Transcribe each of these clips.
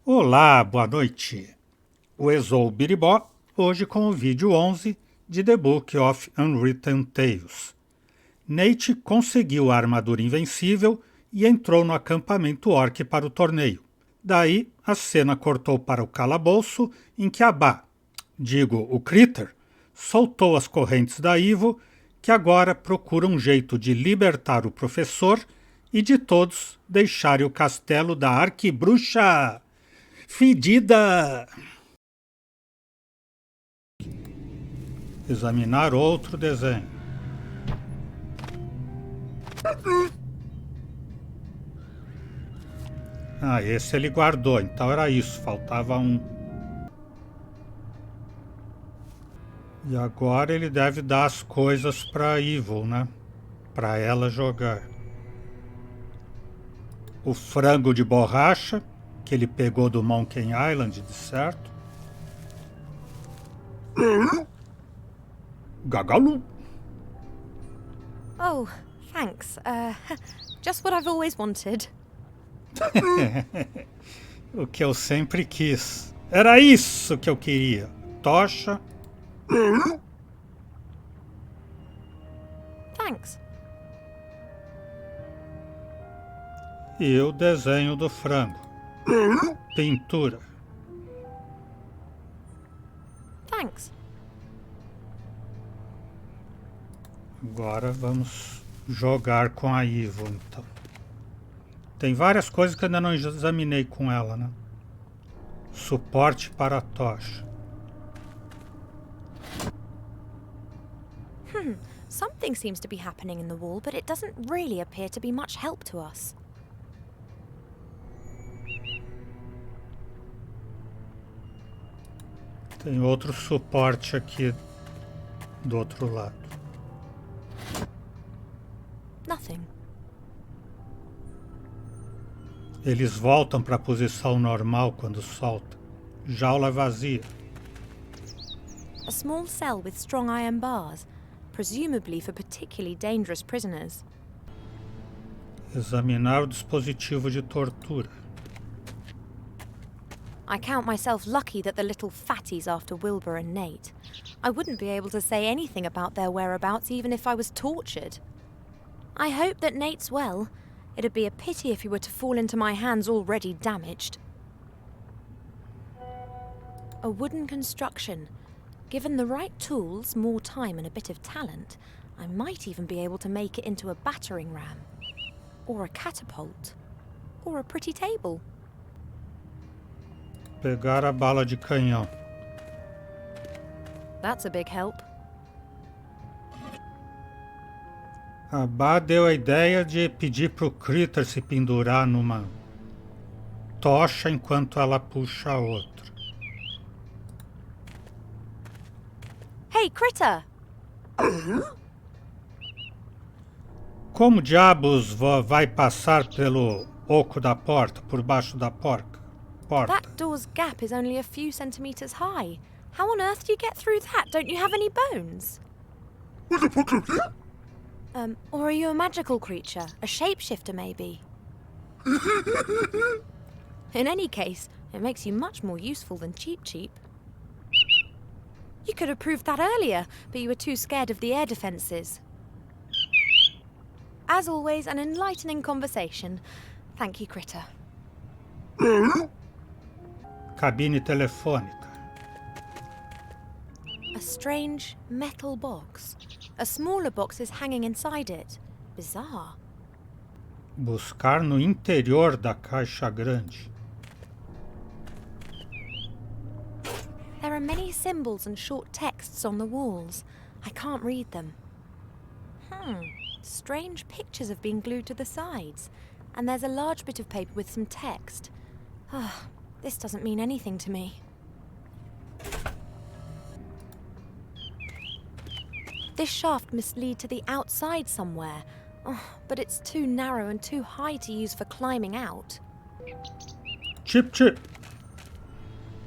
Olá, boa noite. O Exou Biribó, hoje com o vídeo 11 de The Book of Unwritten Tales. Nate conseguiu a armadura invencível e entrou no acampamento orc para o torneio. Daí, a cena cortou para o calabouço em que o Critter, soltou as correntes da Ivo, que agora procura um jeito de libertar o professor e de todos deixarem o castelo da arquibruxa fedida. Examinar outro desenho. Esse ele guardou, então era isso, faltava um. E agora ele deve dar as coisas para Evil, né? Para ela jogar. O frango de borracha, que ele pegou do Monkey Island, de certo. Gagalu. Oh, thanks. Just what I've always wanted. O que eu sempre quis. Era isso que eu queria. Tocha. Thanks. E o desenho do frango. Pintura. Thanks. Agora vamos jogar com a Ivo, então. Tem várias coisas que eu ainda não examinei com ela, né? Suporte para a tocha. Something seems to be happening in the wall, but it doesn't really appear to be much help to us. Tem outro suporte aqui do outro lado. Nothing. Eles voltam para a posição normal quando soltam. Jaula vazia. A small cell with strong iron bars, presumably for particularly dangerous prisoners. Examinar o dispositivo de tortura. I count myself lucky that the little fatty's after Wilbur and Nate. I wouldn't be able to say anything about their whereabouts even if I was tortured. I hope that Nate's well. It'd be a pity if he were to fall into my hands already damaged. A wooden construction. Given the right tools, more time and a bit of talent, I might even be able to make it into a battering ram. Or a catapult. Or a pretty table. Pegar a bala de canhão. That's a big help. A Bá deu a ideia de pedir pro Critter se pendurar numa tocha enquanto ela puxa a outra. Hey, Critter! Como diabos vai passar pelo oco da porta, por baixo da porta? That door's gap is only a few centimeters high. How on earth do you get through that? Don't you have any bones? Or are you a magical creature? A shapeshifter, maybe? In any case, it makes you much more useful than Cheap. You could have proved that earlier, but you were too scared of the air defenses. As always, an enlightening conversation. Thank you, Critter. Cabine telefônica. A strange metal box. A smaller box is hanging inside it. Bizarre. Buscar no interior da caixa grande. There are many symbols and short texts on the walls. I can't read them. Strange pictures have been glued to the sides. And there's a large bit of paper with some text. This doesn't mean anything to me. This shaft must lead to the outside somewhere. But it's too narrow and too high to use for climbing out. Chip.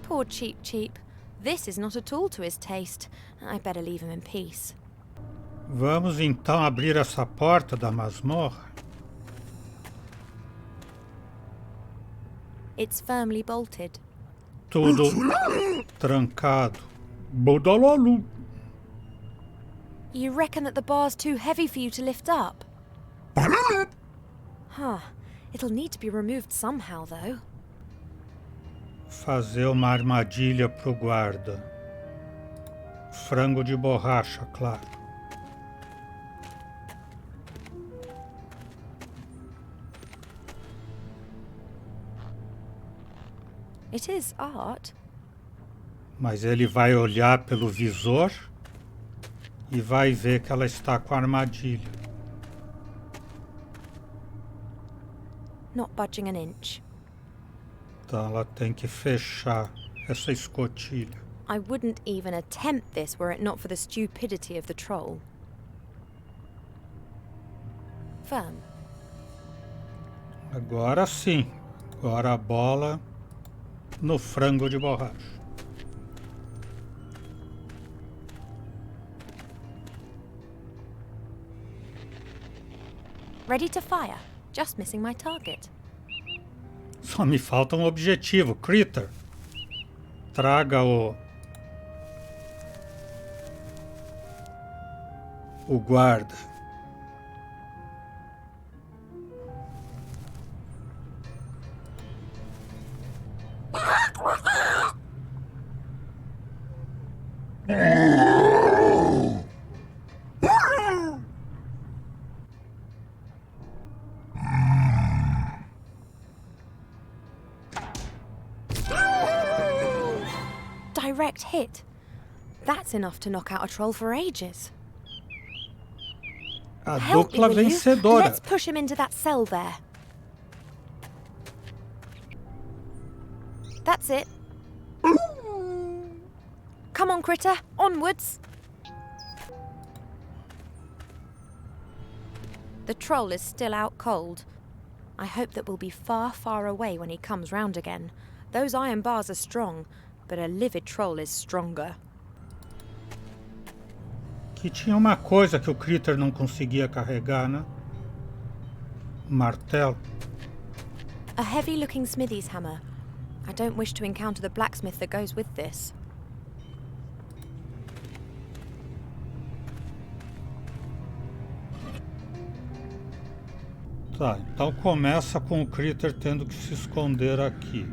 Poor Cheap. This is not at all to his taste. I better leave him in peace. Vamos então abrir essa porta da masmorra. It's firmly bolted. Tudo trancado. Bodalalu. You reckon that the bar's too heavy for you to lift up? Huh. It'll need to be removed somehow, though. Fazer uma armadilha pro guarda. Frango de borracha, claro. It is art. Mas ele vai olhar pelo visor e vai ver que ela está com a armadilha. Not budging an inch. Então ela tem que fechar essa escotilha. I wouldn't even attempt this were it not for the stupidity of the troll. Firm. Agora sim. Agora a bola no frango de borracha. Ready to fire. Just missing my target. Só me falta um objetivo. Critter, traga o guarda. Direct hit. That's enough to knock out a troll for ages. A Help me, dupla will you? vencedora. Let's push him into that cell there. That's it. Come on, Critter. Onwards. The troll is still out cold. I hope that we'll be far, far away when he comes round again. Those iron bars are strong, but a livid troll is stronger. Que tinha uma coisa que o Critter não conseguia carregar, né? Martelo. A heavy-looking smithy's hammer. I don't wish to encounter the blacksmith that goes with this. Tá, então começa com o Critter tendo que se esconder aqui.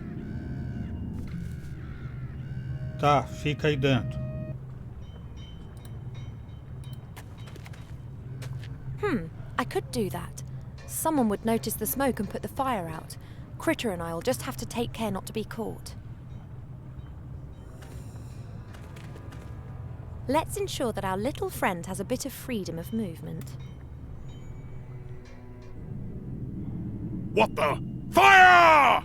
Tá, fica aí dentro. I could do that. Someone would notice the smoke and put the fire out. Critter and I'll just have to take care not to be caught. Let's ensure that our little friend has a bit of freedom of movement. What the? Fire!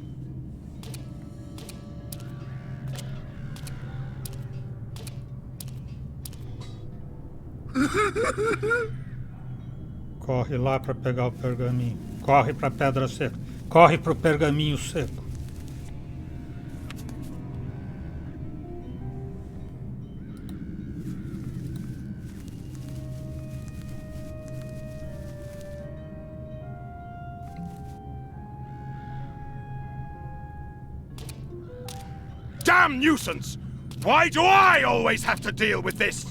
Corre lá para pegar o pergaminho. Corre para a pedra seca. Corre para o pergaminho seco. Damn nuisance! Why do I always have to deal with this?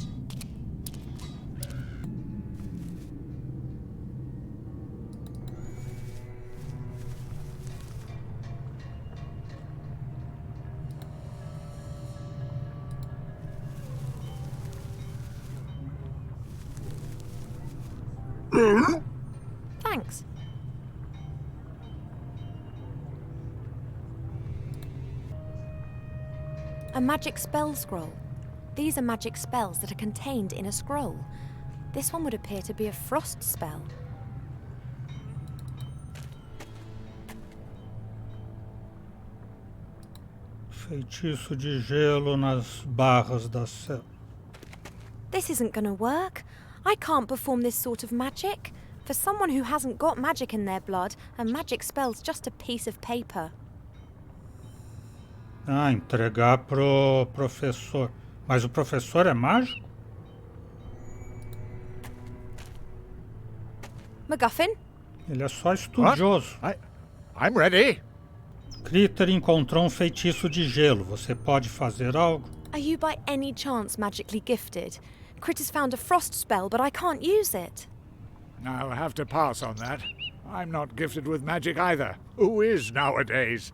Thanks. A magic spell scroll. These are magic spells that are contained in a scroll. This one would appear to be a frost spell. Feitiço de gelo nas barras da cela. This isn't gonna work. I can't perform this sort of magic. For someone who hasn't got magic in their blood, a magic spell's just a piece of paper. Ah, entregar pro professor. Mas o professor é mágico? MacGuffin? Ele é só estudioso. I'm ready. Critter encontrou um feitiço de gelo. Você pode fazer algo? Are you by any chance magically gifted? Critter's found a frost spell, but I can't use it. I'll have to pass on that. I'm not gifted with magic either. Who is nowadays?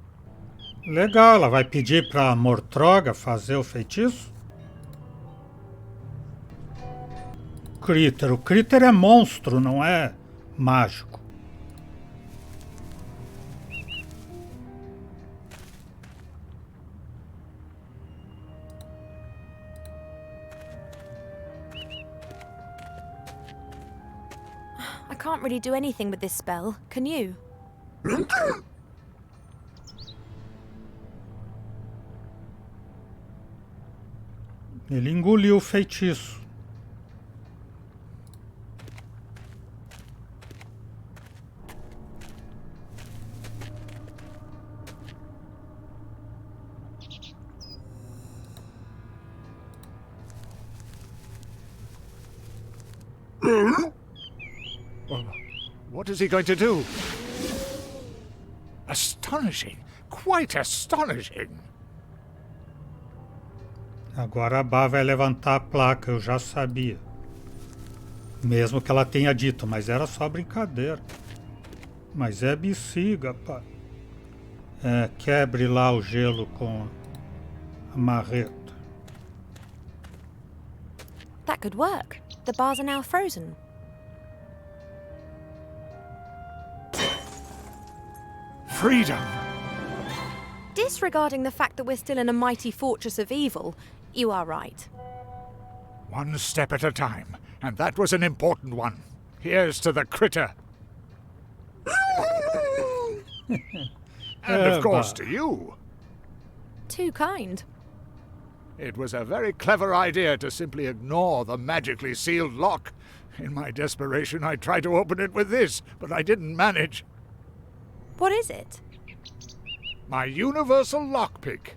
Legal, ela vai pedir pra Mortroga fazer o feitiço? Critter. O Critter é monstro, não é mágico. I can't really do anything with this spell, can you? Ele engoliu o feitiço. What is he going to do? Astonishing. Quite astonishing. Agora a Bá vai levantar a placa, eu já sabia. Mesmo que ela tenha dito, mas era só brincadeira. Mas é bexiga, pá. Quebre lá o gelo com a marreta. That could work. The bars are now frozen. Freedom! Disregarding the fact that we're still in a mighty fortress of evil, you are right. One step at a time, and that was an important one. Here's to the critter. And of course to you. Too kind. It was a very clever idea to simply ignore the magically sealed lock. In my desperation, I tried to open it with this, but I didn't manage. What is it? My universal lockpick.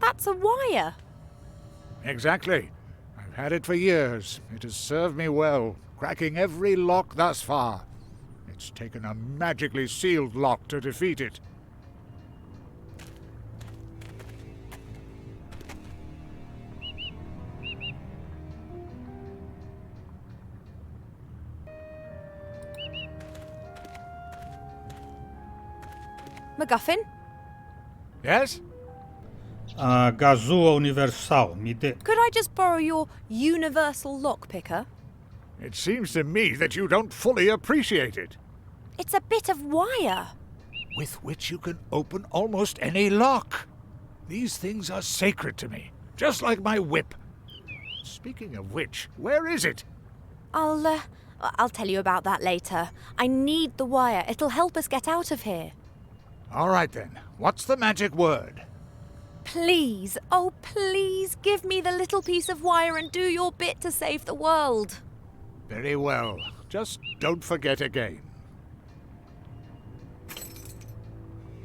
That's a wire. Exactly. I've had it for years. It has served me well, cracking every lock thus far. It's taken a magically sealed lock to defeat it. MacGuffin? Yes? A Gazua Universal, me dê. Could I just borrow your universal lockpicker? It seems to me that you don't fully appreciate it. It's a bit of wire. With which you can open almost any lock. These things are sacred to me, just like my whip. Speaking of which, where is it? I'll tell you about that later. I need the wire. It'll help us get out of here. All right then. What's the magic word? Please, oh please, give me the little piece of wire and do your bit to save the world. Very well. Just don't forget again.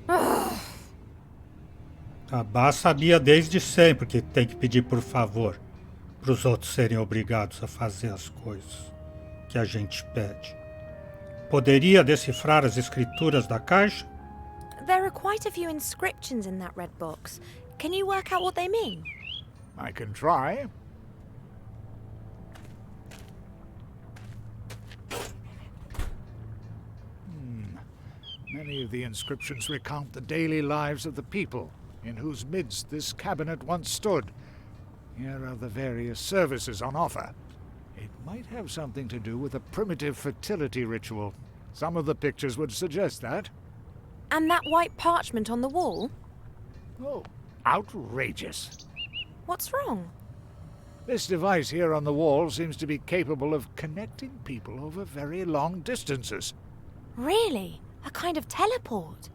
A Bá sabia desde sempre que tem que pedir por favor, para os outros serem obrigados a fazer as coisas que a gente pede. Poderia decifrar as escrituras da caixa? There are quite a few inscriptions in that red box. Can you work out what they mean? I can try. Many of the inscriptions recount the daily lives of the people in whose midst this cabinet once stood. Here are the various services on offer. It might have something to do with a primitive fertility ritual. Some of the pictures would suggest that. And that white parchment on the wall? Oh, outrageous. What's wrong? This device here on the wall seems to be capable of connecting people over very long distances. Really? A kind of teleport?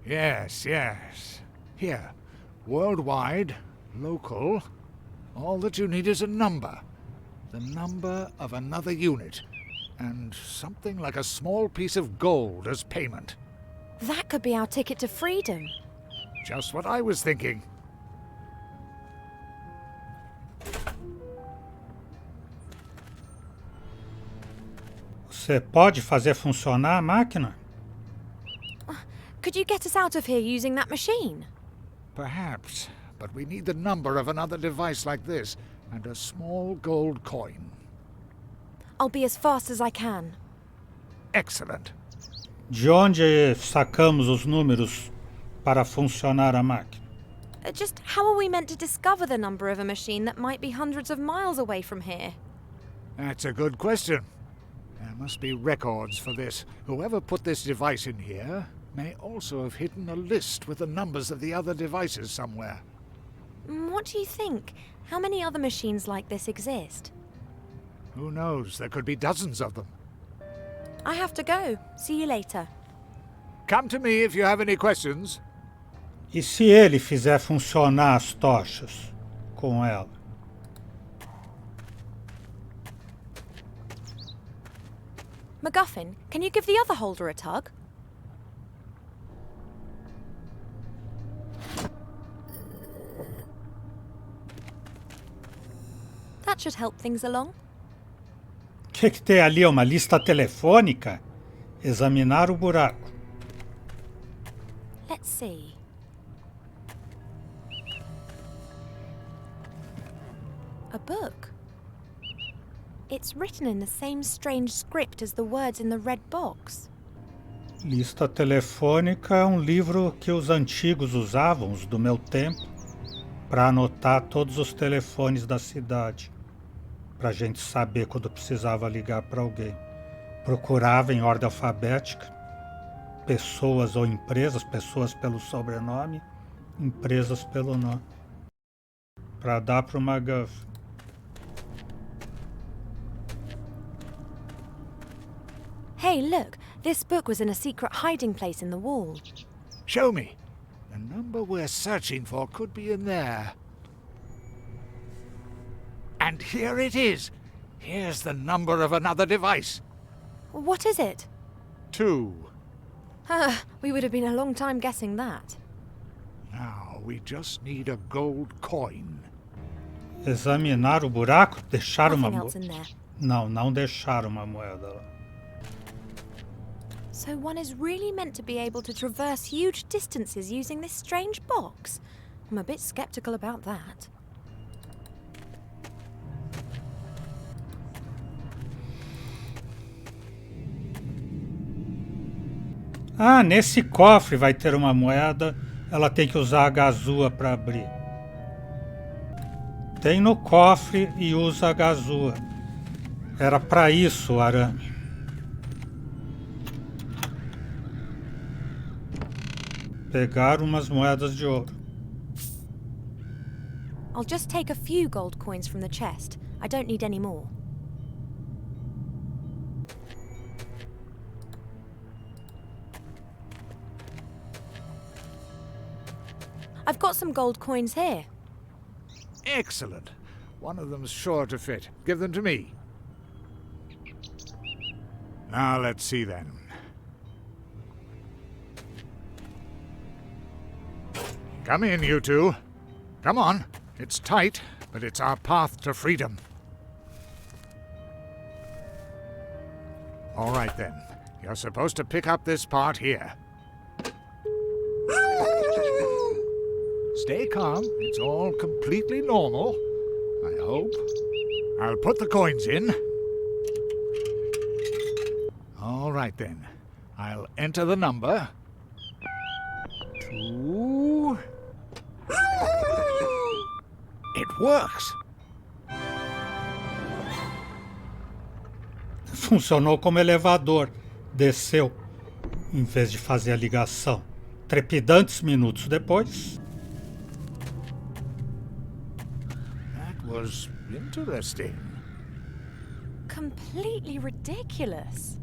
Yes, yes. Here, worldwide, local, all that you need is a number. The number of another unit, and something like a small piece of gold as payment. That could be our ticket to freedom. Just what I was thinking. Você pode fazer funcionar a máquina? Could you get us out of here using that machine? Perhaps, but we need the number of another device like this, and a small gold coin. I'll be as fast as I can. Excellent. De onde sacamos os números para funcionar a máquina? Just how are we meant to discover the number of a machine that might be hundreds of miles away from here? That's a good question. There must be records for this. Whoever put this device in here may also have hidden a list with the numbers of the other devices somewhere. What do you think? How many other machines like this exist? Who knows? There could be dozens of them. I have to go. See you later. Come to me if you have any questions. E se ele fizer funcionar as tochas com ela? MacGuffin, can you give the other holder a tug? That should help things along. Que tem ali? Uma lista telefônica? Examinar o buraco. Let's see. A book. It's written in the same strange script as the words in the red box. Lista telefônica é livro que os antigos usavam, os do meu tempo, para anotar todos os telefones da cidade, para a gente saber quando precisava ligar para alguém. Procurava em ordem alfabética, pessoas ou empresas, pessoas pelo sobrenome, empresas pelo nome, para dar para o MacGuffin. Hey, look! This book was in a secret hiding place in the wall. Show me. The number we're searching for could be in there. And here it is. Here's the number of another device. What is it? 2. We would have been a long time guessing that. Now we just need a gold coin. Examinar o buraco? Deixar uma Nothing else moeda? in there. Não deixar uma moeda lá. So one is really meant to be able to traverse huge distances using this strange box? I'm a bit skeptical about that. Ah, nesse cofre vai ter uma moeda, ela tem que usar a gazua para abrir. Tem no cofre e usa a gazua. Era para isso o arame. Pegar umas moedas de ouro. I'll just take a few gold coins from the chest. I don't need any more. I've got some gold coins here. Excellent. One of them's sure to fit. Give them to me. Now let's see then. Come in, you two. Come on. It's tight, but it's our path to freedom. All right then. You're supposed to pick up this part here. Stay calm. It's all completely normal. I hope. I'll put the coins in. All right then. I'll enter the number. 2. It works. Funcionou como elevador. Desceu, em vez de fazer a ligação. Trepidantes minutos depois. That was interesting. Completely ridiculous.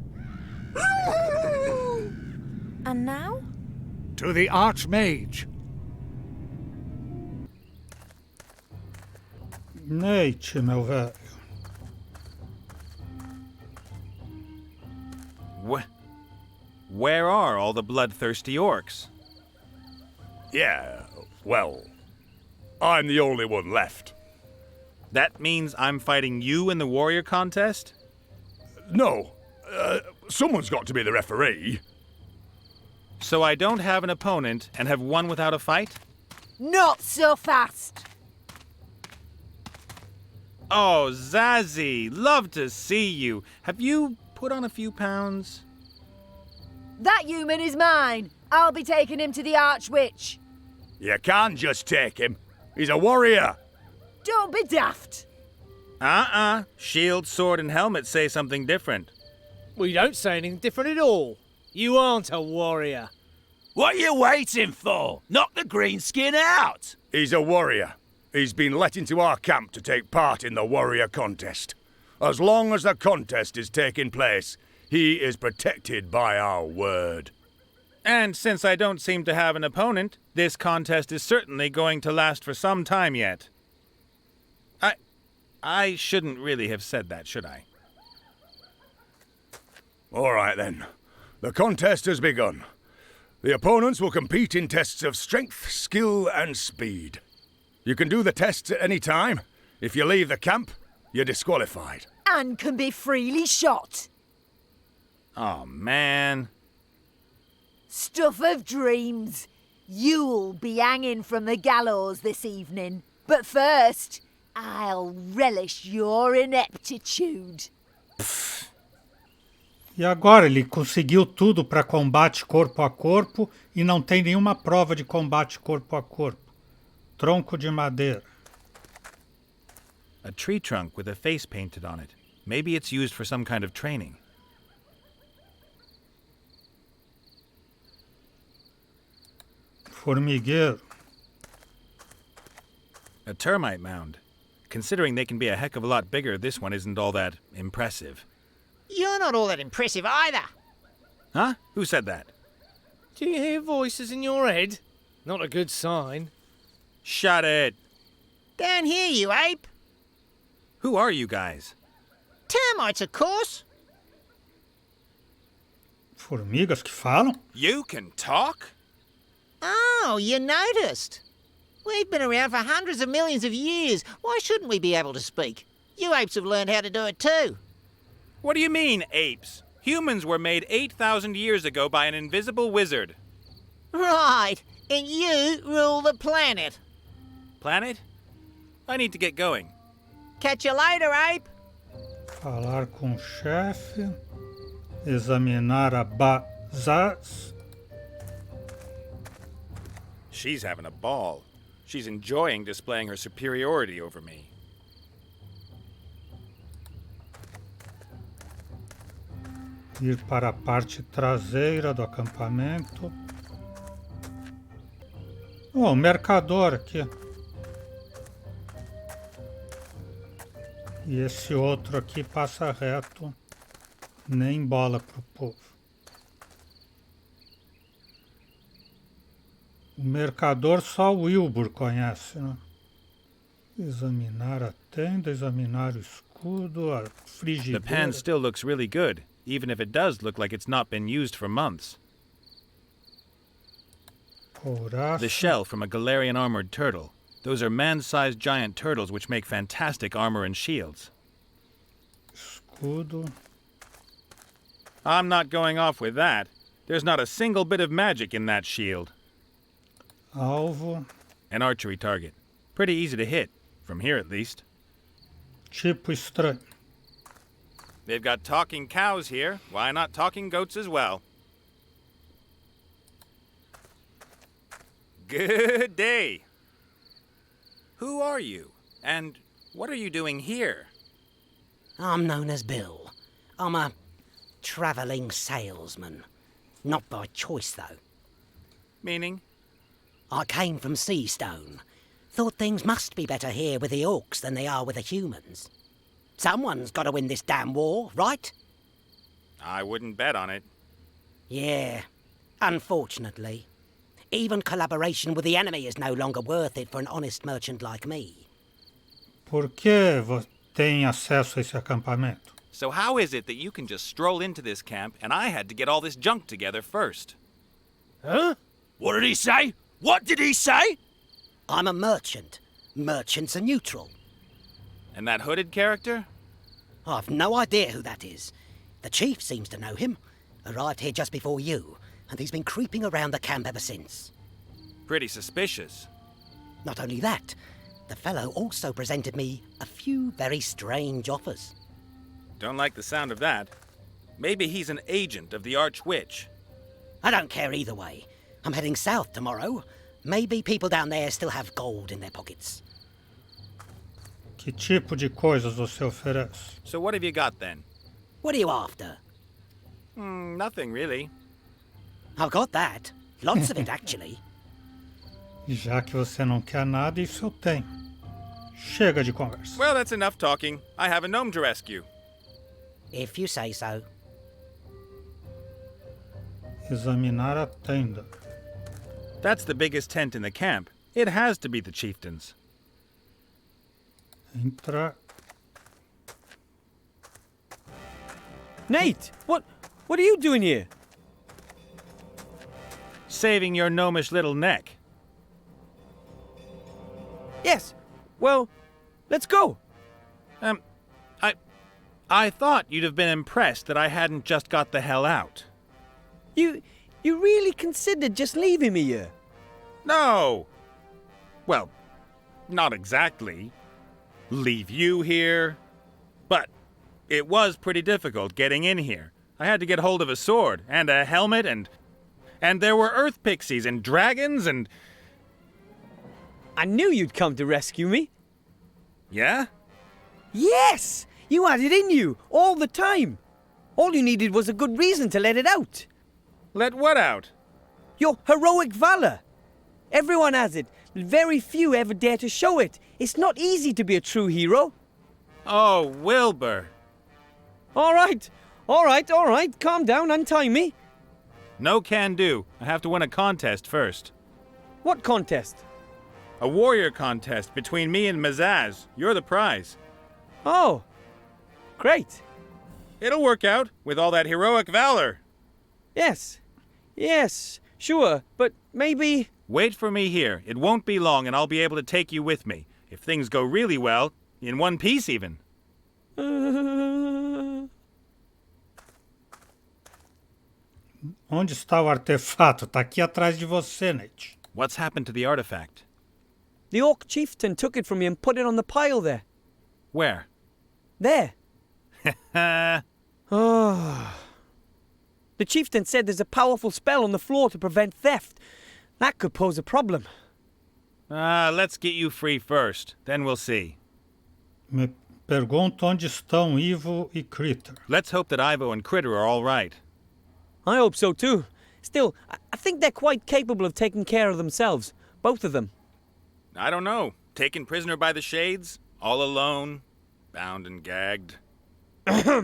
And now? To the Archmage. Nate, meu velho. Where are all the bloodthirsty orcs? Yeah, well, I'm the only one left. That means I'm fighting you in the warrior contest? No, someone's got to be the referee. So I don't have an opponent and have won without a fight? Not so fast! Oh, Zazzy, love to see you. Have you put on a few pounds? That human is mine. I'll be taking him to the Archwitch. You can't just take him. He's a warrior. Don't be daft. Shield, sword, and helmet say something different. We don't say anything different at all. You aren't a warrior. What are you waiting for? Knock the greenskin out! He's a warrior. He's been let into our camp to take part in the warrior contest. As long as the contest is taking place, he is protected by our word. And since I don't seem to have an opponent, this contest is certainly going to last for some time yet. I shouldn't really have said that, should I? All right, then. The contest has begun. The opponents will compete in tests of strength, skill, and speed. You can do the tests at any time. If you leave the camp, you're disqualified. And can be freely shot. Oh, man. Stuff of dreams. You'll be hanging from the gallows this evening. But first, I'll relish your ineptitude. E agora ele conseguiu tudo para combate corpo a corpo e não tem nenhuma prova de combate corpo a corpo. Tronco de madeira. A tree trunk with a face painted on it. Maybe it's used for some kind of training. Formigueiro. A termite mound. Considering they can be a heck of a lot bigger, this one isn't all that impressive. You're not all that impressive either. Huh? Who said that? Do you hear voices in your head? Not a good sign. Shut it! Down here, you ape. Who are you guys? Termites, of course. Formigas que falam? You can talk? Oh, you noticed. We've been around for hundreds of millions of years. Why shouldn't we be able to speak? You apes have learned how to do it too. What do you mean, apes? Humans were made 8,000 years ago by an invisible wizard. Right, and you rule the planet. Planet? I need to get going. Catch you later, ape. Falar com o chefe. Examinar a base. She's having a ball. She's enjoying displaying her superiority over me. Ir para a parte traseira do acampamento. Oh, o mercador aqui. E esse outro aqui passa reto. Nem bola pro povo. O mercador só o Wilbur conhece, né? Examinar a tenda, examinar o escudo, a frigideira. The pan still looks really good, even if it does look like it's not been used for months. Couraça. The shell from a Galarian armored turtle. Those are man-sized giant turtles which make fantastic armor and shields. Escudo. I'm not going off with that. There's not a single bit of magic in that shield. Alvo. An archery target. Pretty easy to hit, from here at least. Tipo estranho. They've got talking cows here. Why not talking goats as well? Good day. Who are you? And what are you doing here? I'm known as Bill. I'm a travelling salesman. Not by choice, though. Meaning? I came from Seastone. Thought things must be better here with the orcs than they are with the humans. Someone's got to win this damn war, right? I wouldn't bet on it. Yeah, unfortunately. Even collaboration with the enemy is no longer worth it for an honest merchant like me. Por que tem acesso a esse acampamento? So how is it that you can just stroll into this camp and I had to get all this junk together first? Huh? What did he say? What did he say? I'm a merchant. Merchants are neutral. And that hooded character? I've no idea who that is. The chief seems to know him. Arrived here just before you. and he's been creeping around the camp ever since. Pretty suspicious. Not only that, the fellow also presented me a few very strange offers. Don't like the sound of that. Maybe he's an agent of the Archwitch. I don't care either way. I'm heading south tomorrow. Maybe people down there still have gold in their pockets. Que tipo de coisas você oferece? So what have you got then? What are you after? Nothing really. I've got that. Lots of it, actually. Já que você não quer nada, isso eu tenho. Chega de conversa. Well, that's enough talking. I have a gnome to rescue. If you say so. Examinar a tenda. That's the biggest tent in the camp. It has to be the chieftain's. Entrar. Nate, what are you doing here? Saving your gnomish little neck. Yes. Well, let's go. I thought you'd have been impressed that I hadn't just got the hell out. You really considered just leaving me here? No! Well, not exactly. Leave you here. But it was pretty difficult getting in here. I had to get hold of a sword and a helmet and there were earth pixies and dragons and... I knew you'd come to rescue me. Yeah? Yes! You had it in you, all the time. All you needed was a good reason to let it out. Let what out? Your heroic valor. Everyone has it, but very few ever dare to show it. It's not easy to be a true hero. Oh, Wilbur. All right. Calm down, untie me. No can do. I have to win a contest first. What contest? A warrior contest between me and Mazaz. You're the prize. Oh, great. It'll work out with all that heroic valor. Yes, sure, but maybe... Wait for me here. It won't be long and I'll be able to take you with me. If things go really well, in one piece even. Onde está o artefato? Tá aqui atrás de você, Nate. What's happened to the artifact? The orc chieftain took it from me and put it on the pile there. Where? There. Oh. The chieftain said there's a powerful spell on the floor to prevent theft. That could pose a problem. Let's get you free first. Then we'll see. Me pergunto onde estão Ivo e Critter. Let's hope that Ivo and Critter are all right. I hope so too. Still, I think they're quite capable of taking care of themselves. Both of them. I don't know. Taken prisoner by the Shades? All alone? Bound and gagged? Huh?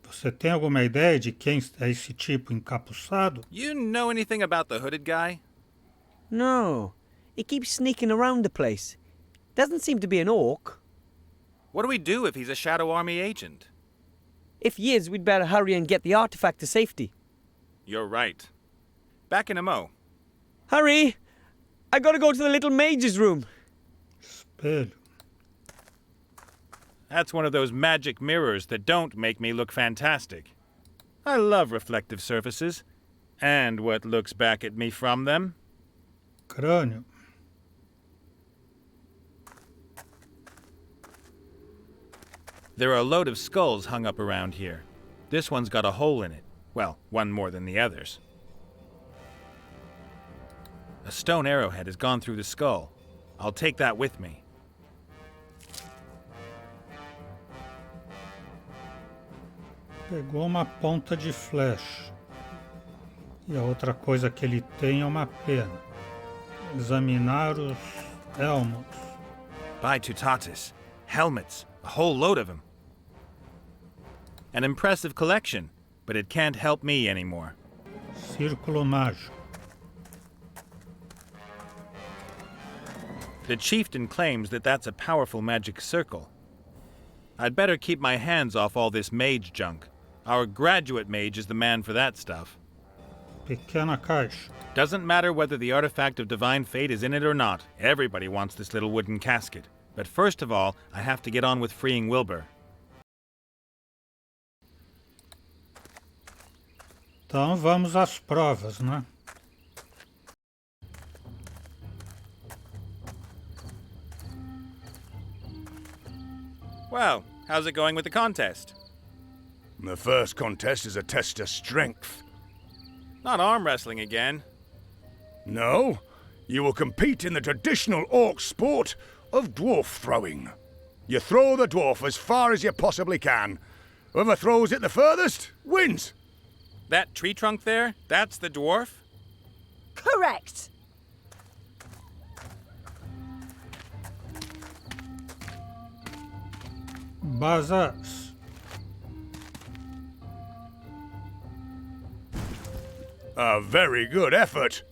Você tem alguma ideia de quem é esse tipo encapuçado? You know anything about the hooded guy? No. He keeps sneaking around the place. Doesn't seem to be an orc. What do we do if he's a Shadow Army agent? If he is, we'd better hurry and get the artifact to safety. You're right. Back in a mo. Hurry! I gotta go to the little mage's room. Espelho. That's one of those magic mirrors that don't make me look fantastic. I love reflective surfaces. And what looks back at me from them. Crânio. There are a load of skulls hung up around here. This one's got a hole in it. Well, one more than the others. A stone arrowhead has gone through the skull. I'll take that with me. Pegou uma ponta de flecha. E a outra coisa que ele tem é uma pena. Examinar os elmos. By Tutatis. Helmets. A whole load of them. An impressive collection, but it can't help me anymore. Círculo mágico. The chieftain claims that that's a powerful magic circle. I'd better keep my hands off all this mage junk. Our graduate mage is the man for that stuff. Pequena caixa. Doesn't matter whether the artifact of divine fate is in it or not. Everybody wants this little wooden casket. But first of all, I have to get on with freeing Wilbur. Então vamos às provas, né? Well, how's it going with the contest? The first contest is a test of strength. Not arm wrestling again. No, you will compete in the traditional orc sport of dwarf throwing. You throw the dwarf as far as you possibly can. Whoever throws it the furthest wins. That tree trunk there, that's the dwarf? Correct. Bazas. A very good effort.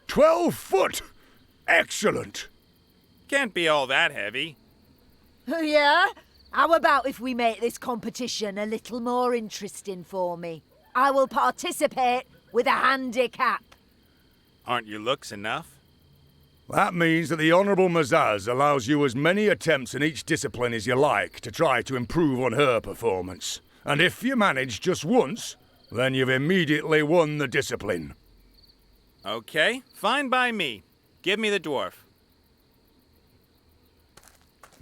"12 foot! Excellent! Can't be all that heavy. Yeah? How about if we make this competition a little more interesting for me? I will participate with a handicap. Aren't your looks enough? That means that the Honourable Mazaz allows you as many attempts in each discipline as you like to try to improve on her performance. And if you manage just once, then you've immediately won the discipline. Okay, fine by me. Give me the dwarf.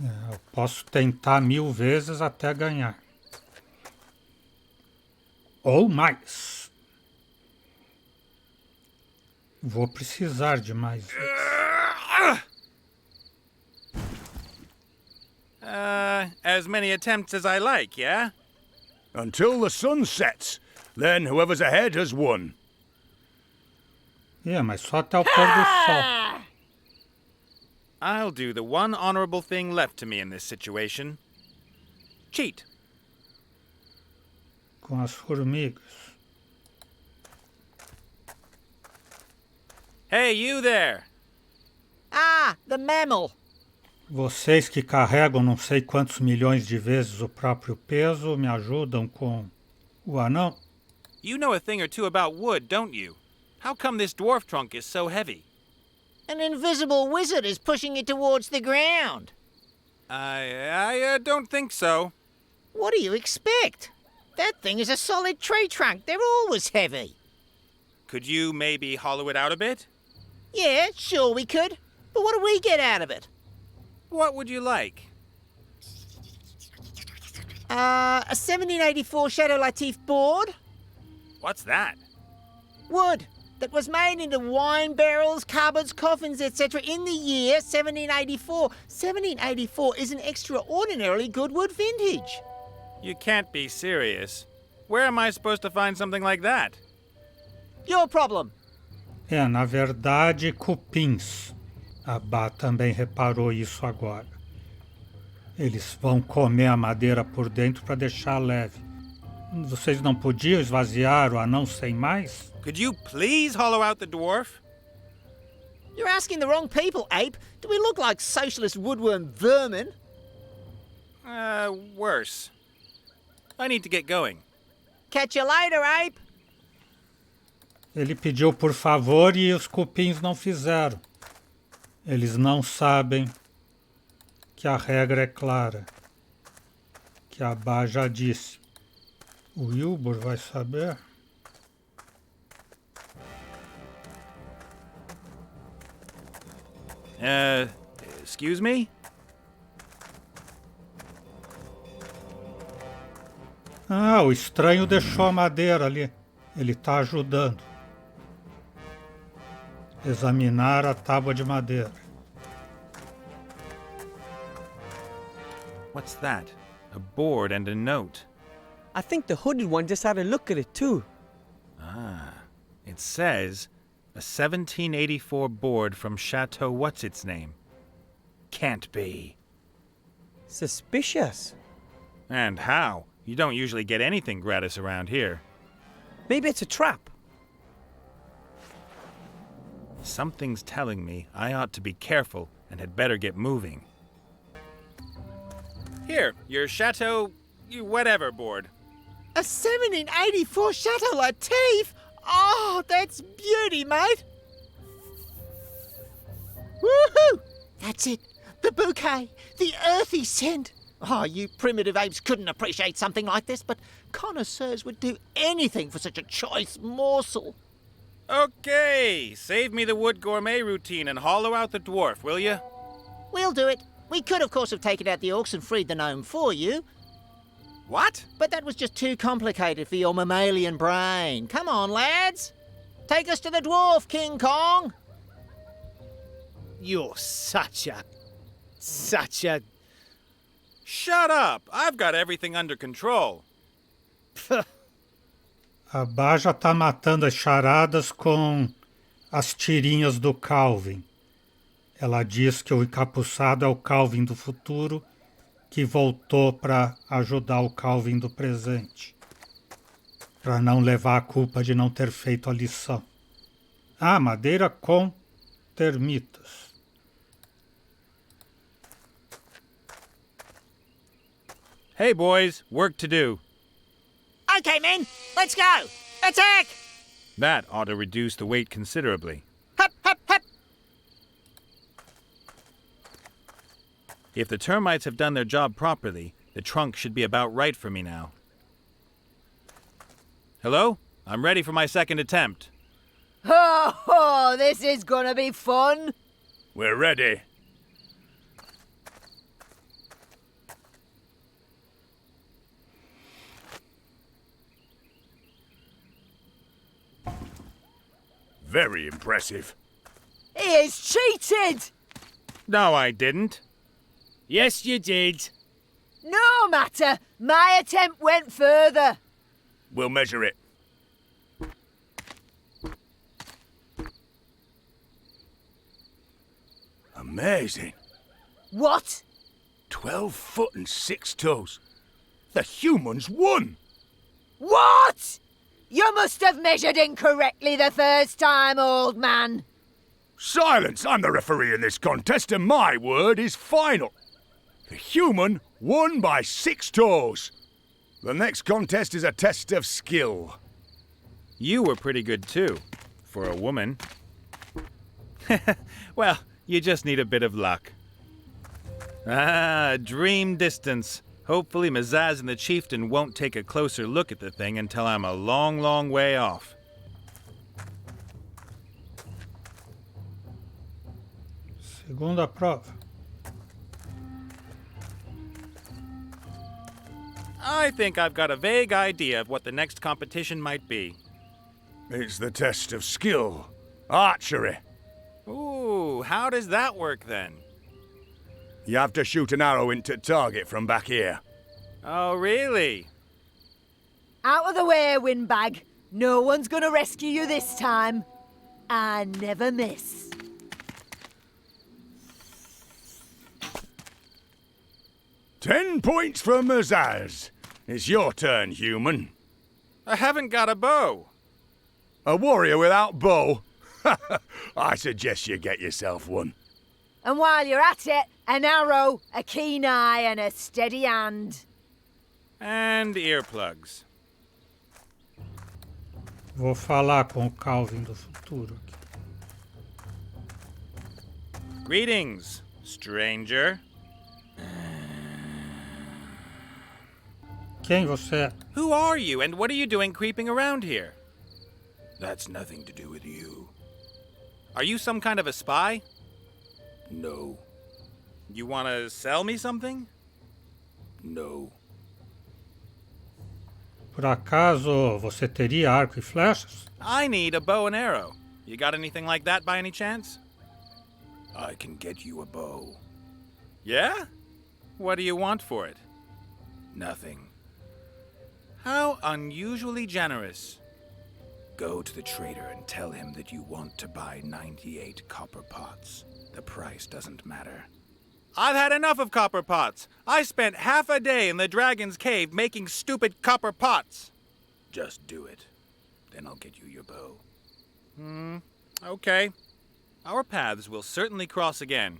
Eu posso tentar 1000 vezes até ganhar. Ou mais. Vou precisar de mais vezes. As many attempts as I like, yeah? Until the sun sets. Then whoever's ahead has won. Mas só até o pôr do sol. I'll do the one honorable thing left to me in this situation. Cheat. Com as formigas. Hey, you there! Ah, the mammal. Vocês que carregam não sei quantos milhões de vezes o próprio peso me ajudam com o anão? You know a thing or two about wood, don't you? How come this dwarf trunk is so heavy? An invisible wizard is pushing it towards the ground. I don't think so. What do you expect? That thing is a solid tree trunk. They're always heavy. Could you maybe hollow it out a bit? Yeah, sure we could. But what do we get out of it? What would you like? A 1784 Shadow Latif board? What's that? Wood that was made into wine barrels, cupboards, coffins, etc. in the year 1784. 1784 is an extraordinarily good wood vintage. You can't be serious. Where am I supposed to find something like that? Your problem. Na verdade, cupins. A Bá também reparou isso agora. Eles vão comer a madeira por dentro para deixar leve. Vocês não podiam esvaziar o anão sem mais? Could you please hollow out the dwarf? You're asking the wrong people, Ape. Do we look like socialist woodworm vermin? Worse. I need to get going. Catch you later, Ape. Ele pediu por favor e os cupins não fizeram. Eles não sabem que a regra é clara. Que a Bá já disse. O Wilbur vai saber? Excuse me? O estranho deixou a madeira ali. Ele está ajudando. Examinar a tábua de madeira. What's that? A board and a note. I think the hooded one just had a look at it too. It says, a 1784 board from Chateau What's-Its-Name. Can't be. Suspicious. And how? You don't usually get anything gratis around here. Maybe it's a trap. Something's telling me I ought to be careful and had better get moving. Here, your Chateau... whatever board. A 1784 Chateau Latif? Oh, that's beauty, mate. Woohoo! That's it. The bouquet. The earthy scent. Oh, you primitive apes couldn't appreciate something like this, but connoisseurs would do anything for such a choice morsel. Okay, save me the wood gourmet routine and hollow out the dwarf, will you? We'll do it. We could, of course, have taken out the orcs and freed the gnome for you, What? but that was just too complicated for your mammalian brain. Come on, lads. Take us to the dwarf, King Kong. You're such a... Shut up! I've got everything under control. A Baja tá matando as charadas com as tirinhas do Calvin. Ela diz que o encapuçado é o Calvin do futuro, que voltou para ajudar o Calvin do presente, para não levar a culpa de não ter feito a lição. Ah, madeira com termitas. Hey, boys, work to do. Okay, men, let's go. Attack! That ought to reduce the weight considerably. Hup, hup, hup. If the termites have done their job properly, the trunk should be about right for me now. Hello? I'm ready for my second attempt. Ho ho! This is gonna be fun. We're ready. Very impressive. He is cheated. No, I didn't. Yes, you did. No matter. My attempt went further. We'll measure it. Amazing. What? 12 foot and 6 toes. The humans won! What? You must have measured incorrectly the first time, old man. Silence! I'm the referee in this contest and my word is final. The human won by 6 toes. The next contest is a test of skill. You were pretty good too, for a woman. Well, you just need a bit of luck. Ah, dream distance. Hopefully Mazaz and the chieftain won't take a closer look at the thing until I'm a long, long way off. Segunda prova. I think I've got a vague idea of what the next competition might be. It's the test of skill. Archery. Ooh, how does that work then? You have to shoot an arrow into target from back here. Oh, really? Out of the way, windbag. No one's gonna rescue you this time. I never miss. "10 points for Mazaz. It's your turn, human. I haven't got a bow. A warrior without bow? I suggest you get yourself one. And while you're at it, an arrow, a keen eye, and a steady hand. And earplugs. Vou falar com o Calvin do futuro aqui. Greetings, stranger. Quem você é? Who are you, and what are you doing creeping around here? That's nothing to do with you. Are you some kind of a spy? No, You want to sell me something? no. Por acaso você teria arco e flechas? I need a bow and arrow. You got anything like that by any chance? I can get you a bow. Yeah? What do you want for it? Nothing. How unusually generous. Go to the trader and tell him that you want to buy 98 copper pots. The price doesn't matter. I've had enough of copper pots. I spent half a day in the dragon's cave making stupid copper pots. Just do it. Then I'll get you your bow. Okay. Our paths will certainly cross again.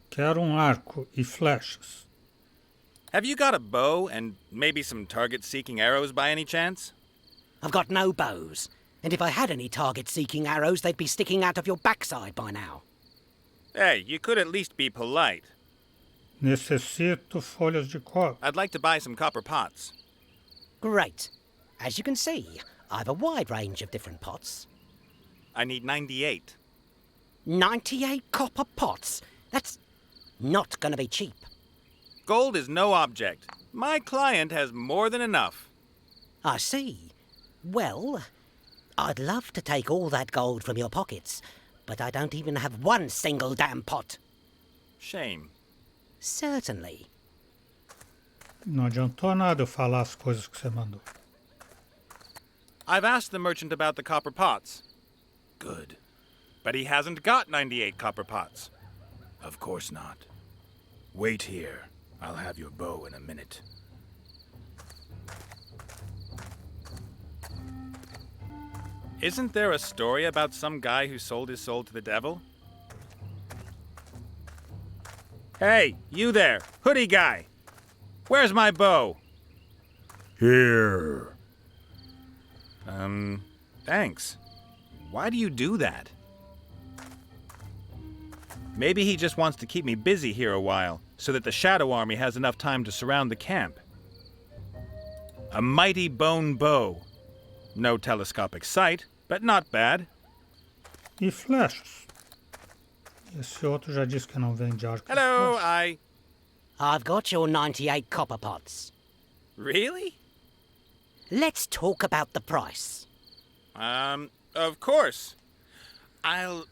Quero arco e flechas. Have you got a bow and maybe some target-seeking arrows by any chance? I've got no bows. And if I had any target-seeking arrows, they'd be sticking out of your backside by now. Hey, you could at least be polite. Necessito folhas de cobre. I'd like to buy some copper pots. Great. As you can see, I've a wide range of different pots. I need 98. 98 copper pots? That's not going to be cheap. Gold is no object. My client has more than enough. I see. Well, I'd love to take all that gold from your pockets, but I don't even have one single damn pot. Shame. Certainly. Não adiantou nada eu falar as coisas que você mandou. I've asked the merchant about the copper pots. Good. But he hasn't got 98 copper pots. Of course not. Wait here. I'll have your bow in a minute. Isn't there a story about some guy who sold his soul to the devil? Hey, you there, hoodie guy! Where's my bow? Here. Thanks. Why do you do that? Maybe he just wants to keep me busy here a while, so that the Shadow Army has enough time to surround the camp. A mighty bone bow. No telescopic sight, but not bad. E flechas? Esse outro já disse que não vende arco. e Hello, flecha. I've got your 98 copper pots. Really? Let's talk about the price. Of course. I'll,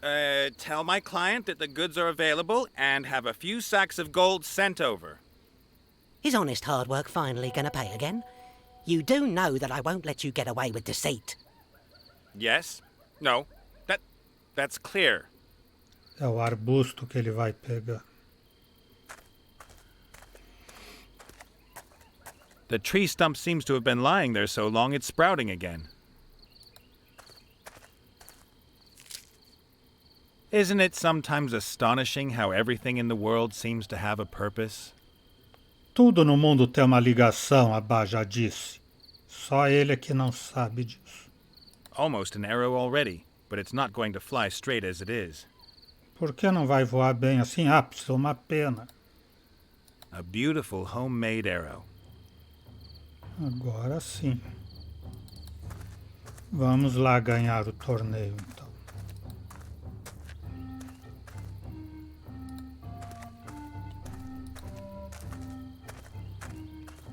tell my client that the goods are available and have a few sacks of gold sent over. Is honest hard work finally going to pay again? You do know that I won't let you get away with deceit. Yes? No? That's clear. É o arbusto que ele vai pegar. The tree stump seems to have been lying there so long it's sprouting again. Isn't it sometimes astonishing how everything in the world seems to have a purpose? Tudo no mundo tem uma ligação, Abá já disse. Só ele é que não sabe disso. Almost an arrow already, but it's not going to fly straight as it is. Por que não vai voar bem assim? Ah, precisa uma pena. A beautiful homemade arrow. Agora sim. Vamos lá ganhar o torneio, então.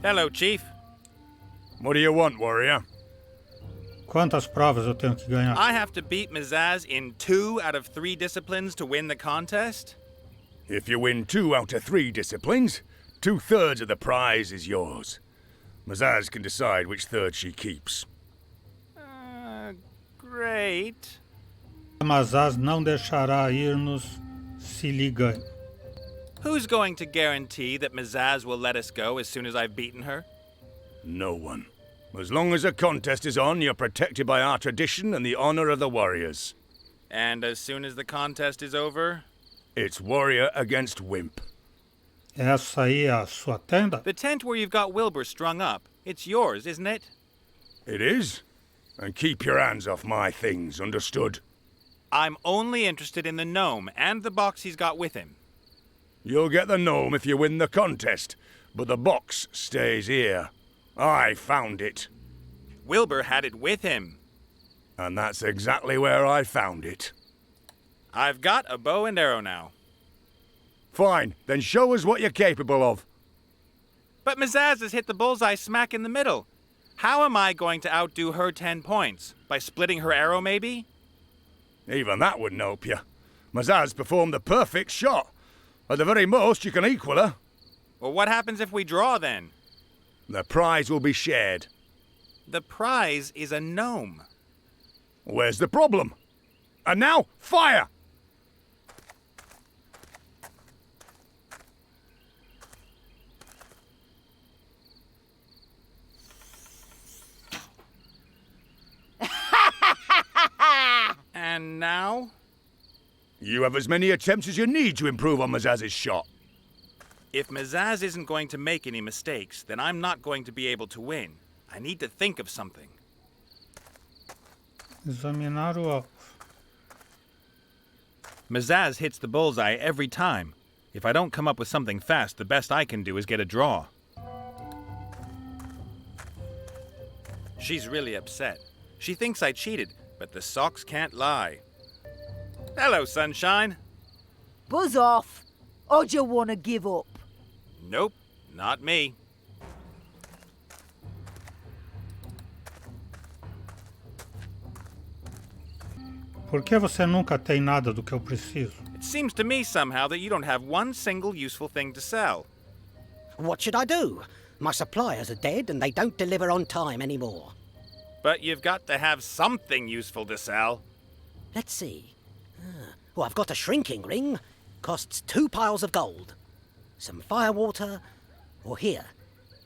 Hello, Chief. What do you want, warrior? Quantas provas eu tenho que ganhar? I have to beat Mizaz in 2 out of 3 disciplines to win the contest? If you win 2 out of 3 disciplines, 2/3 of the prize is yours. Mazaz can decide which third she keeps. Great. Mazaz não deixará ir-nos se lhe ganhe. Who's going to guarantee that Mizaz will let us go as soon as I've beaten her? No one. As long as a contest is on, you're protected by our tradition and the honor of the warriors. And as soon as the contest is over? It's warrior against wimp. Essa aí é a sua tenda? The tent where you've got Wilbur strung up. It's yours, isn't it? It is? And keep your hands off my things, understood? I'm only interested in the gnome and the box he's got with him. You'll get the gnome if you win the contest, but the box stays here. I found it. Wilbur had it with him. And that's exactly where I found it. I've got a bow and arrow now. Fine, then show us what you're capable of. But Mizaz has hit the bullseye smack in the middle. How am I going to outdo her 10 points? By splitting her arrow, maybe? Even that wouldn't help you. Mazaz performed the perfect shot. At the very most, you can equal her. Well, what happens if we draw, then? The prize will be shared. The prize is a gnome. Where's the problem? And now, fire! And now? You have as many attempts as you need to improve on Mazaz's shot. If Mizaz isn't going to make any mistakes, then I'm not going to be able to win. I need to think of something. Examinar o alvo. Mazaz hits the bullseye every time. If I don't come up with something fast, the best I can do is get a draw. She's really upset. She thinks I cheated, but the socks can't lie. Hello, sunshine. Buzz off. Or do you want to give up? Nope, not me. Por que você nunca tem nada do que eu preciso? It seems to me somehow that you don't have one single useful thing to sell. What should I do? My suppliers are dead and they don't deliver on time anymore. But you've got to have something useful to sell. Let's see. Well, I've got a shrinking ring. Costs 2 piles of gold. Some firewater. Or here,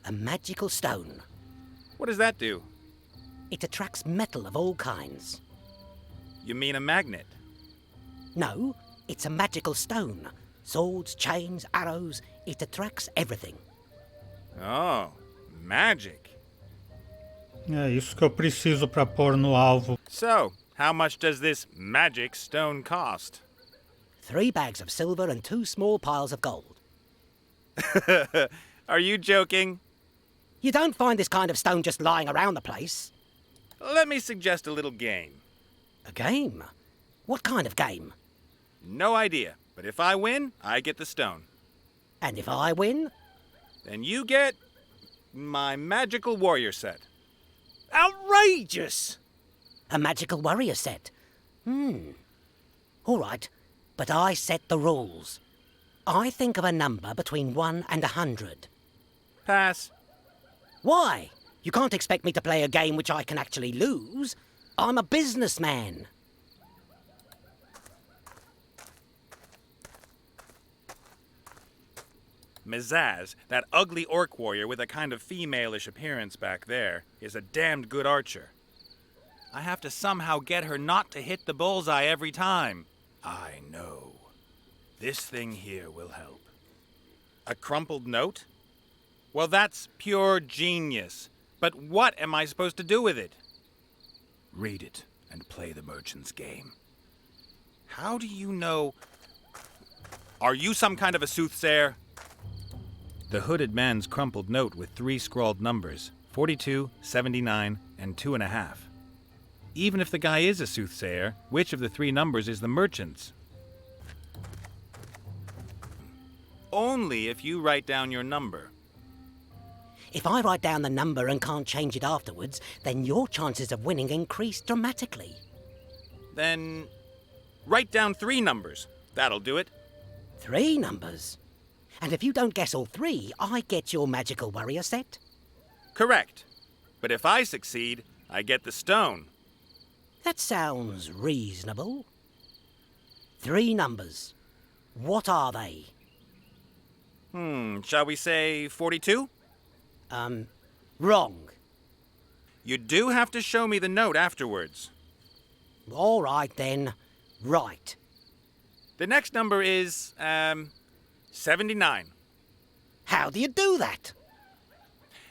a magical stone. What does that do? It attracts metal of all kinds. You mean a magnet? No, it's a magical stone. Swords, chains, arrows. It attracts everything. Oh, magic. É isso que eu preciso para pôr no alvo. So, how much does this magic stone cost? 3 bags of silver and 2 small piles of gold. Are you joking? You don't find this kind of stone just lying around the place. Let me suggest a little game. A game? What kind of game? No idea, but if I win, I get the stone. And if I win? Then you get my magical warrior set. Outrageous! A magical warrior set. All right, but I set the rules. I think of a number between 1 and 100. Pass. Why? You can't expect me to play a game which I can actually lose. I'm a businessman. Mazaz, that ugly orc warrior with a kind of female-ish appearance back there, is a damned good archer. I have to somehow get her not to hit the bullseye every time. I know. This thing here will help. A crumpled note? Well, that's pure genius. But what am I supposed to do with it? Read it and play the merchant's game. How do you know? Are you some kind of a soothsayer? The hooded man's crumpled note with 3 scrawled numbers, 42, 79, and 2.5. Even if the guy is a soothsayer, which of the 3 numbers is the merchant's? Only if you write down your number. If I write down the number and can't change it afterwards, then your chances of winning increase dramatically. Then write down 3 numbers. That'll do it. 3 numbers? And if you don't guess all 3, I get your magical warrior set? Correct. But if I succeed, I get the stone. That sounds reasonable. 3 numbers. What are they? Shall we say 42? Wrong. You do have to show me the note afterwards. All right, then. Right. The next number is, 79. How do you do that?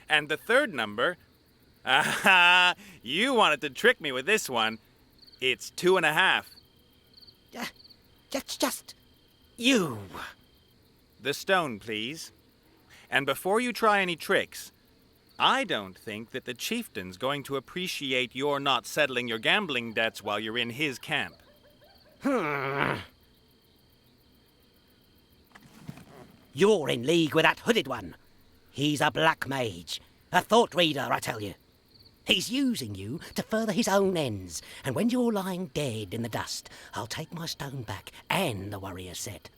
And the third number... Aha! You wanted to trick me with this one. It's 2.5. That's just... you. The stone, please. And before you try any tricks, I don't think that the chieftain's going to appreciate your not settling your gambling debts while you're in his camp. You're in league with that hooded one. He's a black mage. A thought reader, I tell you. He's using you to further his own ends. And when you're lying dead in the dust, I'll take my stone back and the warrior set.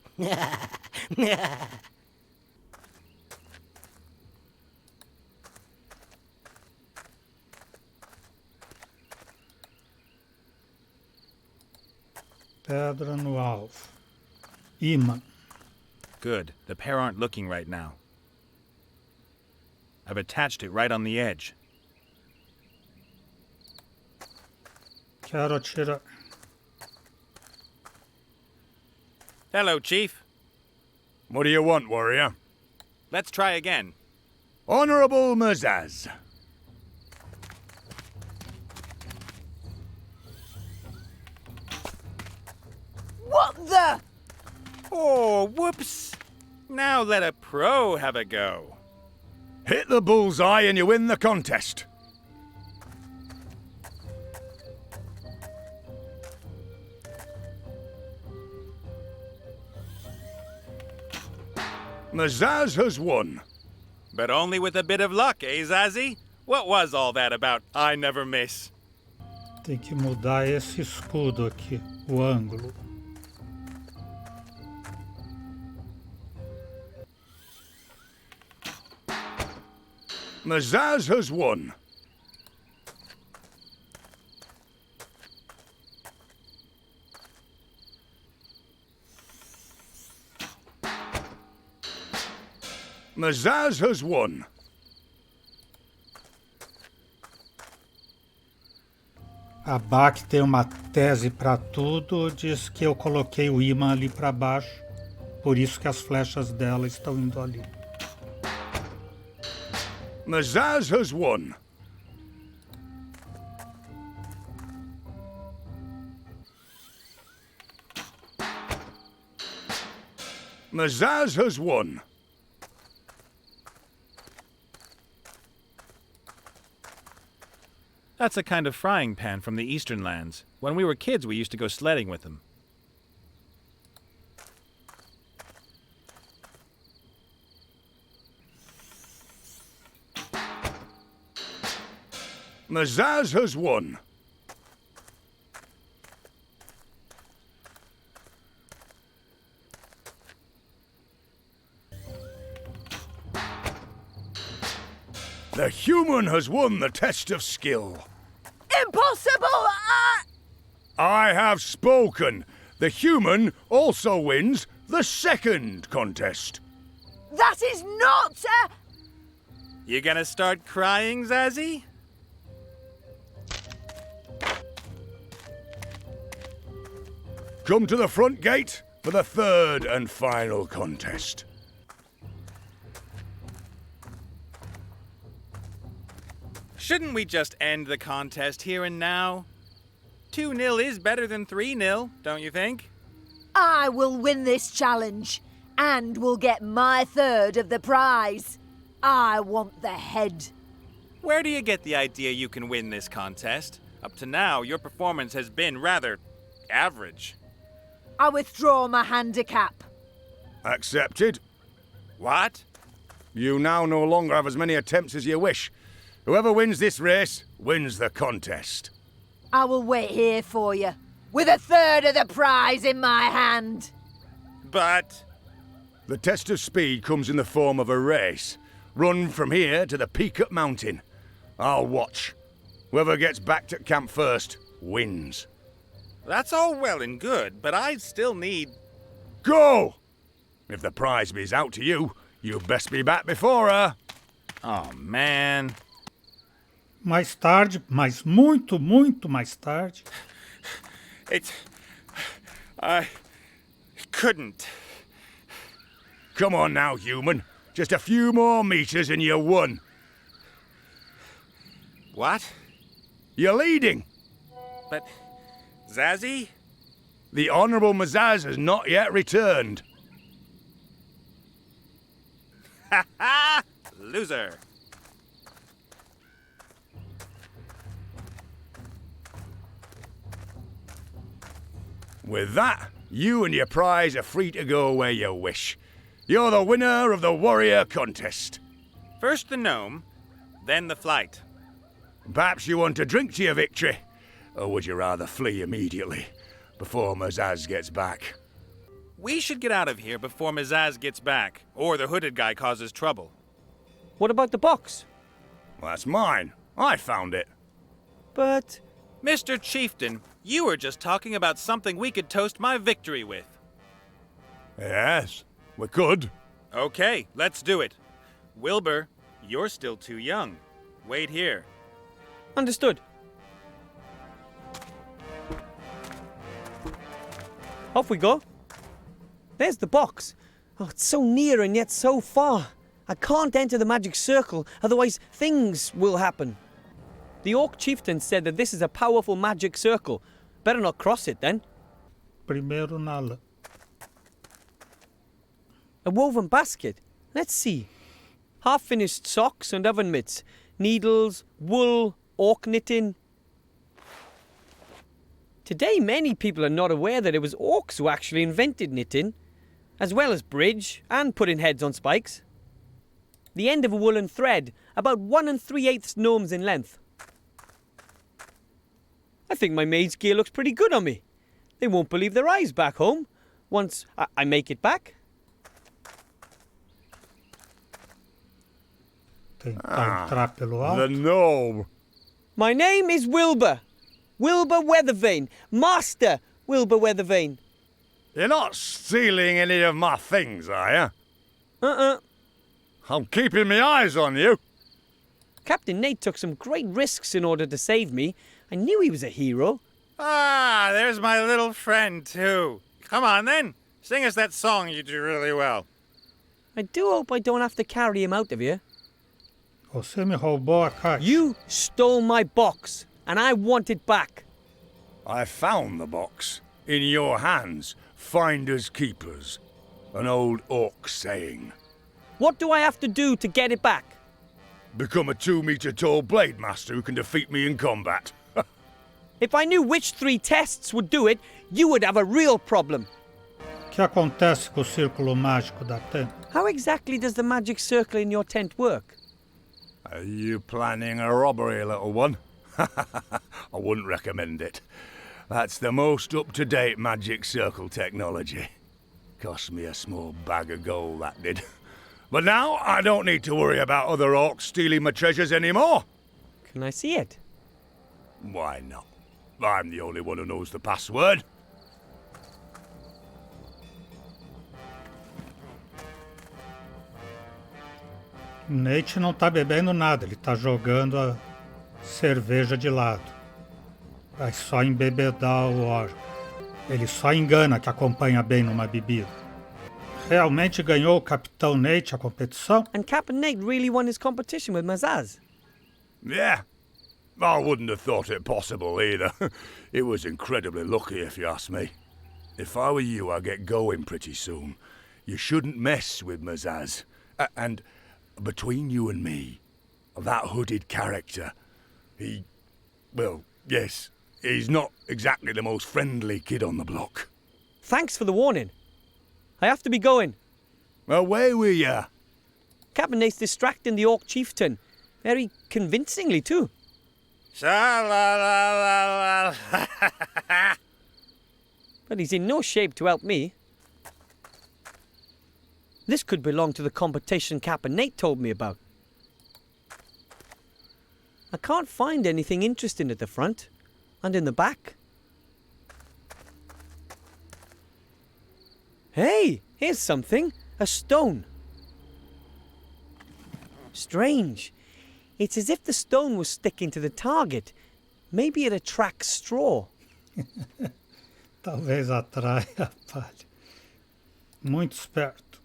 Pedra no alvo. Imã. Good. The pair aren't looking right now. I've attached it right on the edge. Quero atirar. Hello, Chief. What do you want, warrior? Let's try again. Honorable Mazaz. What the? Oh, whoops. Now let a pro have a go. Hit the bullseye and you win the contest. Mazaz has won. But only with a bit of luck, eh, Zazie? What was all that about I never miss? Tem que mudar esse escudo aqui, o ângulo. Mazaz has won. Mazaz has won. A Bach tem uma tese para tudo, diz que eu coloquei o ímã ali para baixo, por isso que as flechas dela estão indo ali. Mazaz has won. Mazaz has won. That's a kind of frying pan from the eastern lands. When we were kids, we used to go sledding with them. Mazaz has won. The human has won the test of skill. Impossible! I have spoken. The human also wins the second contest. That is not You gonna start crying, Zazie? Come to the front gate for the third and final contest. Shouldn't we just end the contest here and now? 2-0 is better than 3-0, don't you think? I will win this challenge and will get my third of the prize. I want the head. Where do you get the idea you can win this contest? Up to now, your performance has been rather average. I withdraw my handicap. Accepted. What? You now no longer have as many attempts as you wish. Whoever wins this race wins the contest. I will wait here for you, with a third of the prize in my hand. But... The test of speed comes in the form of a race. Run from here to the peak up mountain. I'll watch. Whoever gets back to camp first wins. That's all well and good, but I still need... Go! If the prize is out to you, you best be back before her. Oh, man. Mais tarde, mas muito, muito mais tarde. I couldn't. Come on now, human. Just a few more meters and you won. What? You're leading. But... Zazie? The Honourable Mazaz has not yet returned. Ha ha! Loser. With that, you and your prize are free to go where you wish. You're the winner of the warrior contest. First the gnome, then the flight. Perhaps you want to drink to your victory, or would you rather flee immediately, before Mazaz gets back? We should get out of here before Mazaz gets back, or the hooded guy causes trouble. What about the box? Well, that's mine. I found it. But... Mr. Chieftain, you were just talking about something we could toast my victory with. Yes, we could. Okay, let's do it. Wilbur, you're still too young. Wait here. Understood. Off we go. There's the box. Oh, it's so near and yet so far. I can't enter the magic circle, otherwise things will happen. The Orc Chieftain said that this is a powerful magic circle. Better not cross it then. primeiro na lã. A woven basket. Let's see. Half-finished socks and oven mitts. Needles, wool, orc knitting. Today, many people are not aware that it was orcs who actually invented knitting, as well as bridge and putting heads on spikes. The end of a woolen thread, about 1 3/8 gnomes in length. I think my maid's gear looks pretty good on me. They won't believe their eyes back home, once I make it back. Tentar entrar pelo alto. The gnome. My name is Wilbur. Wilbur Weathervane. Master Wilbur Weathervane. You're not stealing any of my things, are you? I'm keeping my eyes on you. Captain Nate took some great risks in order to save me. I knew he was a hero. Ah, there's my little friend, too. Come on, then. Sing us that song you do really well. I do hope I don't have to carry him out of here. Você me roubou a caixa. You stole my box, and I want it back. I found the box. In your hands, finders keepers. An old orc saying. What do I have to do to get it back? Become a 2-meter tall blade master who can defeat me in combat. If I knew which 3 tests would do it, you would have a real problem. O que acontece com o círculo mágico da tenda? How exactly does the magic circle in your tent work? Are you planning a robbery, little one? I wouldn't recommend it. That's the most up-to-date magic circle technology. Cost me a small bag of gold, that did. But now I don't need to worry about other orcs stealing my treasures anymore. Can I see it? Why not? I'm the only one who knows the password. Nate não tá bebendo nada, ele tá jogando a cerveja de lado. Vai só embebedar o orc. Ele só engana que acompanha bem numa bebida. Realmente ganhou o Capitão Nate a competição? And Captain Nate really won his competition with Mazaz. Yeah. I wouldn't have thought it possible either. It was incredibly lucky if you ask me. If I were you, I'd get going pretty soon. You shouldn't mess with Mazaz. And between you and me, that hooded character, well, yes, he's not exactly the most friendly kid on the block. Thanks for the warning. I have to be going. Away with ya. Captain Nate's distracting the orc chieftain. Very convincingly, too. Sha-la-la-la-la. But he's in no shape to help me. This could belong to the competition Captain Nate told me about. I can't find anything interesting at the front. And in the back. Hey, here's something. A stone. Strange. It's as if the stone was sticking to the target. Maybe it attracts straw. Talvez atraia a palha. Muito esperto.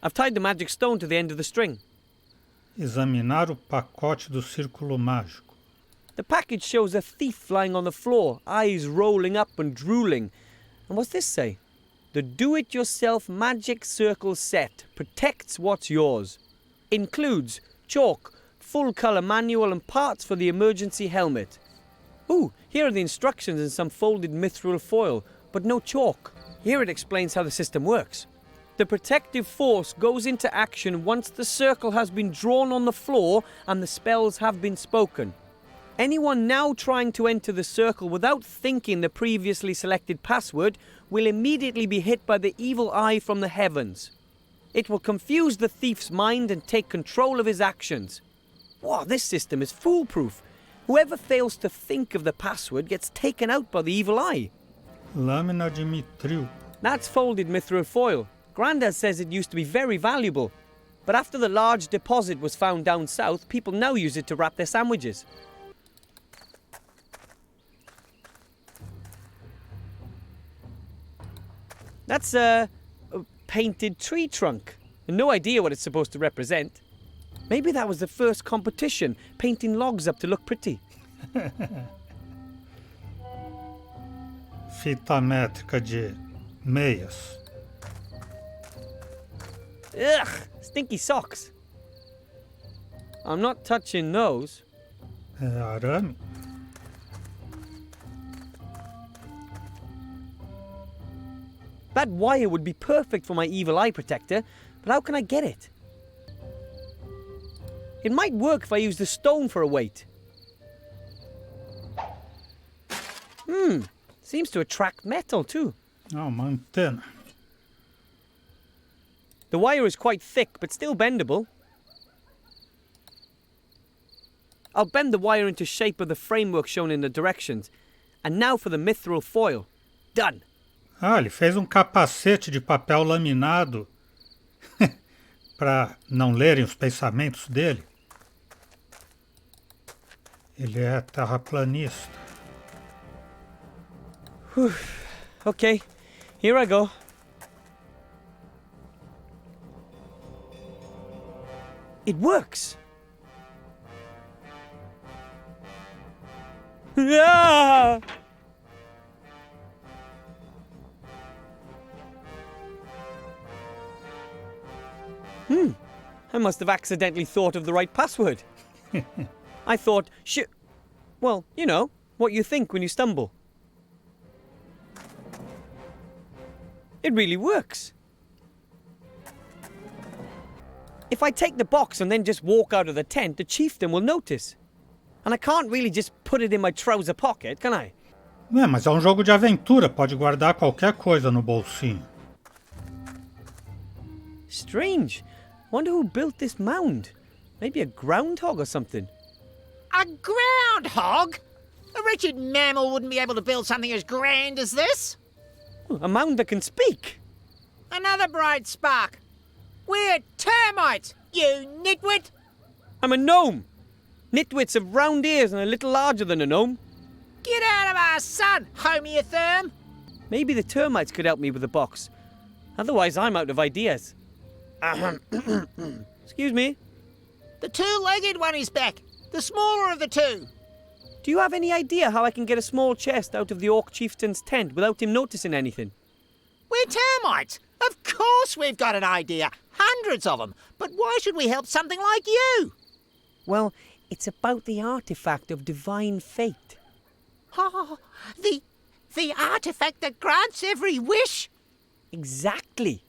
I've tied the magic stone to the end of the string. Examinar o pacote do círculo mágico. The package shows a thief lying on the floor, eyes rolling up and drooling. And what's this say? The do-it-yourself magic circle set protects what's yours. Includes chalk, full-colour manual and parts for the emergency helmet. Ooh, here are the instructions in some folded mithril foil, but no chalk. Here it explains how the system works. The protective force goes into action once the circle has been drawn on the floor and the spells have been spoken. Anyone now trying to enter the circle without thinking the previously selected password will immediately be hit by the evil eye from the heavens. It will confuse the thief's mind and take control of his actions. Wow, this system is foolproof. Whoever fails to think of the password gets taken out by the evil eye. Lâmina de mitril. That's folded mithril foil. Grandad says it used to be very valuable. But after the large deposit was found down south, people now use it to wrap their sandwiches. That's a painted tree trunk. No idea what it's supposed to represent. Maybe that was the first competition, painting logs up to look pretty. fita métrica de meias. Ugh, stinky socks. I'm not touching those. É arame? That wire would be perfect for my evil eye protector, but how can I get it? It might work if I use the stone for a weight. Seems to attract metal too. Ah, uma antena. The wire is quite thick, but still bendable. I'll bend the wire into shape of the framework shown in the directions. And now for the mithril foil. Done. Ah, ele fez um capacete de papel laminado para não lerem os pensamentos dele. Ele é terraplanista. Okay, here I go. It works! Ah! I must have accidentally thought of the right password. I thought, well, you know, what you think when you stumble. It really works. If I take the box and then just walk out of the tent, the chieftain will notice. And I can't really just put it in my trouser pocket, can I? É, mas é um jogo de aventura, pode guardar qualquer coisa no bolsinho. Strange. Wonder who built this mound. Maybe a groundhog or something. A groundhog? A wretched mammal wouldn't be able to build something as grand as this. A mound that can speak. Another bright spark. We're termites, you nitwit! I'm a gnome. Nitwits have round ears and a little larger than a gnome. Get out of our sun, homeotherm! Maybe the termites could help me with the box. Otherwise, I'm out of ideas. Excuse me. The two-legged one is back. The smaller of the two. Do you have any idea how I can get a small chest out of the Orc chieftain's tent without him noticing anything? We're termites. Of course we've got an idea. Hundreds of them. But why should we help something like you? Well, it's about the artifact of divine fate. Oh, the artifact that grants every wish? Exactly.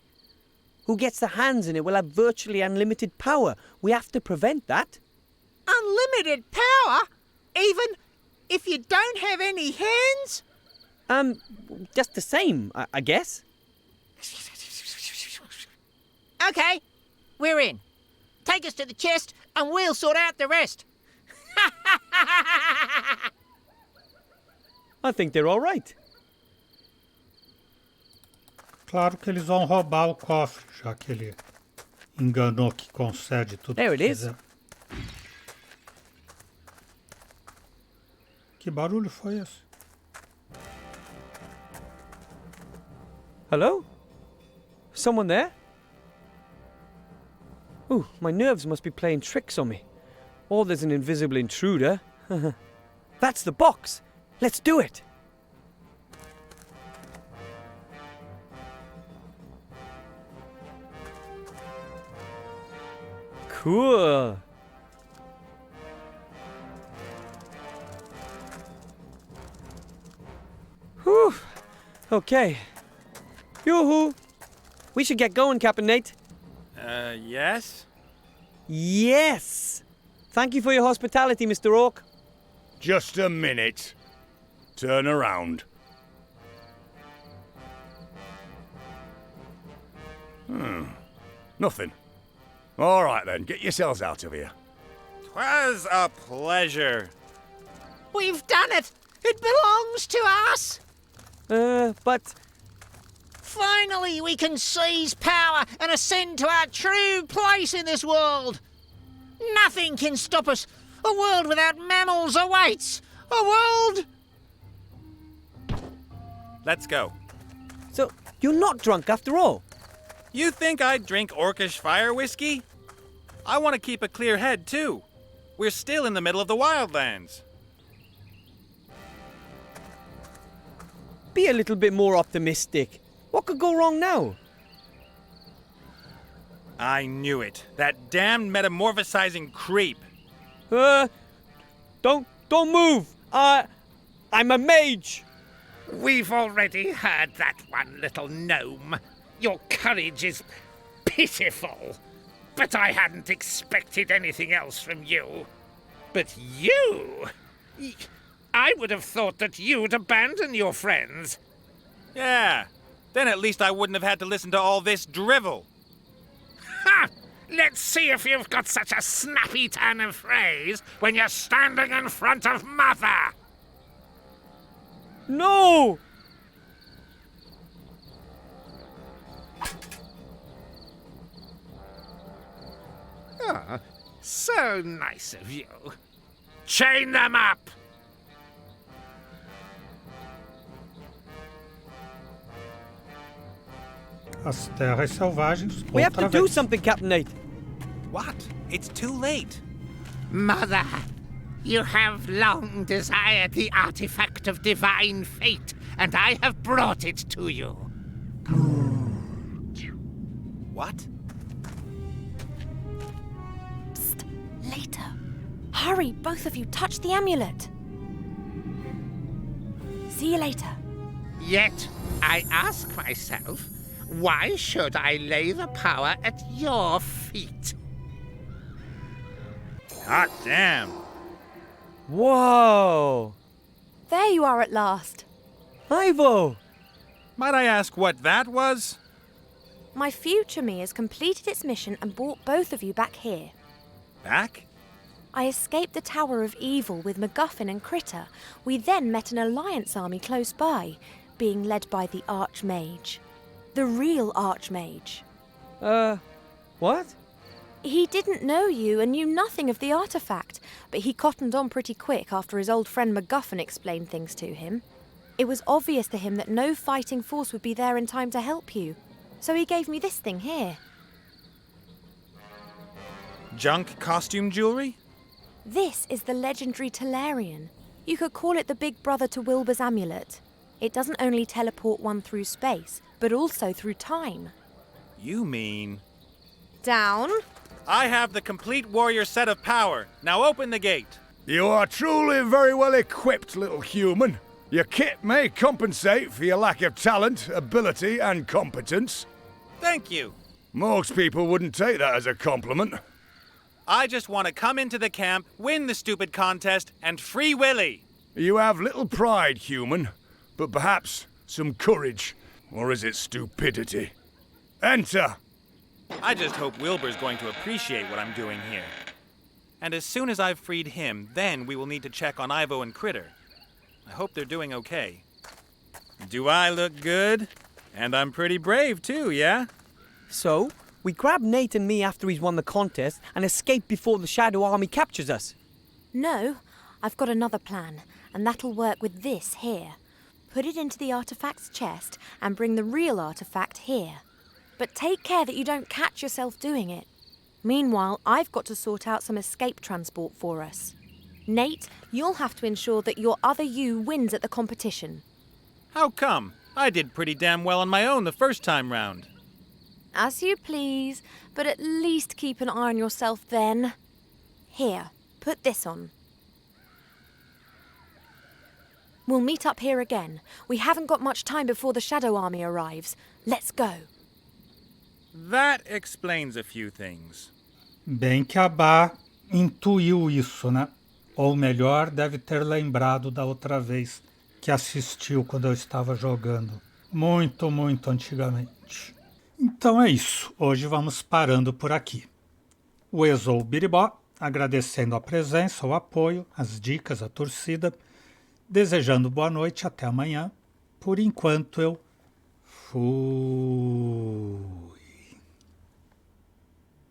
Who gets their hands in it will have virtually unlimited power. We have to prevent that. Unlimited power? Even if you don't have any hands? Just the same, I guess. Okay, we're in. Take us to the chest and we'll sort out the rest. I think they're all right. Claro que eles vão roubar o cofre, já que ele enganou que concede tudo There que it is. quiser. Que barulho foi esse? Hello? Someone there? Ooh, my nerves must be playing tricks on me. Or there's an invisible intruder. That's the box. Let's do it. Cool. Whew. Okay. Yoo-hoo. We should get going, Captain Nate. Yes? Yes! Thank you for your hospitality, Mr. Orc. Just a minute. Turn around. Nothing. All right then, get yourselves out of here. 'Twas a pleasure. We've done it. It belongs to us. But Finally, we can seize power and ascend to our true place in this world. Nothing can stop us. A world without mammals awaits. A world... Let's go. so you're not drunk after all? You think I'd drink orcish fire whiskey? I want to keep a clear head, too. We're still in the middle of the wildlands. Be a little bit more optimistic. What could go wrong now? I knew it. That damned metamorphosizing creep. Don't move. I'm a mage. We've already heard that one, little gnome. Your courage is pitiful. But I hadn't expected anything else from you. But you... I would have thought that you'd abandon your friends. Yeah. Then at least I wouldn't have had to listen to all this drivel. Ha! Let's see if you've got such a snappy turn of phrase when you're standing in front of Mother. No! Ah, so nice of you. Chain them up! As terras selvagens, We have to outra do vez. something, Captain Nate. What? It's too late. Mother, you have long desired the artifact of divine fate, and I have brought it to you. What? Psst, later. Hurry, both of you, touch the amulet. See you later. Yet, I ask myself, why should I lay the power at your feet? Hot damn. Whoa! There you are at last. Ivo! Might I ask what that was? My future me has completed its mission and brought both of you back here. Back? I escaped the Tower of Evil with MacGuffin and Critter. We then met an Alliance army close by, being led by the Archmage. The real Archmage. What? He didn't know you and knew nothing of the artifact, but he cottoned on pretty quick after his old friend MacGuffin explained things to him. It was obvious to him that no fighting force would be there in time to help you, so he gave me this thing here. Junk costume jewelry? This is the legendary Tellarian. You could call it the big brother to Wilbur's amulet. It doesn't only teleport one through space, but also through time. You mean... Down. I have the complete warrior set of power. Now open the gate. You are truly very well equipped, little human. Your kit may compensate for your lack of talent, ability, and competence. Thank you. Most people wouldn't take that as a compliment. I just want to come into the camp, win the stupid contest, and free Willy. You have little pride, human, but perhaps some courage. Or is it stupidity? Enter! I just hope Wilbur's going to appreciate what I'm doing here. And as soon as I've freed him, then we will need to check on Ivo and Critter. I hope they're doing okay. Do I look good? And I'm pretty brave too, yeah? So, we grab Nate and me after he's won the contest and escape before the Shadow Army captures us. No, I've got another plan, and that'll work with this here. Put it into the artifact's chest and bring the real artifact here. But take care that you don't catch yourself doing it. Meanwhile, I've got to sort out some escape transport for us. Nate, you'll have to ensure that your other you wins at the competition. How come? I did pretty damn well on my own the first time round. As you please, but at least keep an eye on yourself then. Here, put this on. We'll meet up here again. We haven't got much time before the Shadow Army arrives. Let's go. That explains a few things. Bem que a Bá intuiu isso, né? Ou melhor, deve ter lembrado da outra vez que assistiu quando eu estava jogando. Muito, muito antigamente. Então é isso. Hoje vamos parando por aqui. O Exou Biribó, agradecendo a presença, o apoio, as dicas, a torcida, desejando boa noite até amanhã. Por enquanto eu fui.